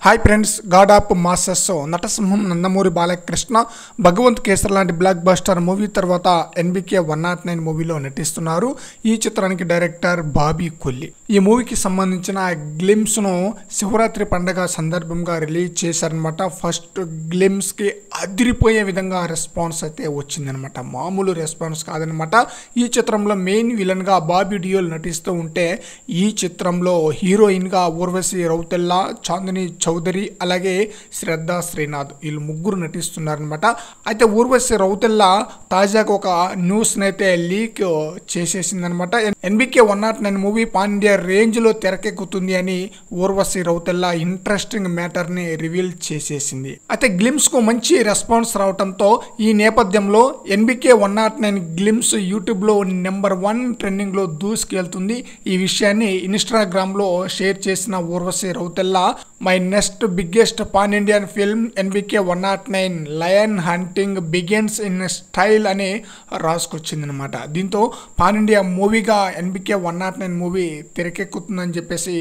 Hi friends, god of masters నటసింహం నందమూరి బాలకృష్ణ భగవంత్ కేసర్ లాంటి blockbuster movie తర్వాత ఎన్బికే 109 మూవీలో నటిస్తున్నారు. ఈ చిత్రానికి డైరెక్టర్ బాబీ కొల్లి. ఈ మూవీకి సంబంధించిన గ్లిమ్స్ను శివరాత్రి పండుగ సందర్భంగా రిలీజ్ చేశారనమాట. ఫస్ట్ గ్లిమ్స్కి అదిరిపోయే విధంగా రెస్పాన్స్ అయితే వచ్చిందనమాట. మామూలు రెస్పాన్స్ కాదనమాట. ఈ చిత్రంలో మెయిన్ విలన్గా బాబీ డియోల్ నటిస్తూ ఉంటే ఈ చిత్రంలో హీరోయిన్గా ఊర్వశి రౌతెల్లా, చాందిని చౌదరి అలాగే శ్రద్ధ శ్రీనాథ్ వీళ్ళు ముగ్గురు నటిస్తున్నారనమాట. అయితే ఊర్వశి రౌతెల్లా తాజాగా ఒక న్యూస్ని అయితే లీక్ చేసేసిందనమాట. ఎన్బికే 109 మూవీ పాన్ ఇండియా రేంజ్లో తెరకెక్కుతుంది అని ఊర్వశి రౌతెల్లా ఇంట్రెస్టింగ్ మ్యాటర్ని రివీల్ చేసేసింది. అయితే గ్లిమ్స్కు మంచి రెస్పాన్స్ రావడంతో ఈ నేపథ్యంలో ఎన్బికే 109 గ్లిమ్స్ యూట్యూబ్లో నెంబర్ 1 ట్రెండింగ్లో దూసుకెళ్తుంది. ఈ విషయాన్ని ఇన్స్టాగ్రామ్లో షేర్ చేసిన Urvashi Rautela my next biggest pan Indian film NBK 109 lion hunting begins in style అని రాసుకొచ్చిందనమాట. దీంతో పాన్ ఇండియా మూవీగా ఎన్బికే 109 మూవీ తెరకెక్కుతుందని చెప్పేసి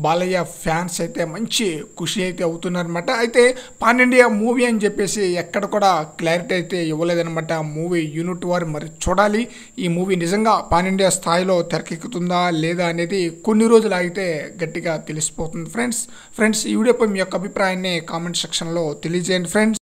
బాలయ్య ఫ్యాన్స్ అయితే మంచి ఖుషి అయితే అవుతున్నారనమాట. అయితే పాన్ ఇండియా మూవీ అని చెప్పేసి ఎక్కడ కూడా క్లారిటీ అయితే ఇవ్వలేదనమాట. మూవీ యూనిట్ వారు మరి చూడాలి. ఈ మూవీ నిజంగా పాన్ ఇండియా స్థాయిలో తెరకెక్కుతుందా లేదా అనేది కొన్ని రోజులు ఆగితే గట్టిగా తెలిసిపోతుంది. ఫ్రెండ్స్ ఈ వీడియోపై మీ యొక్క అభిప్రాయాన్ని కామెంట్ సెక్షన్లో తెలియజేయండి ఫ్రెండ్స్.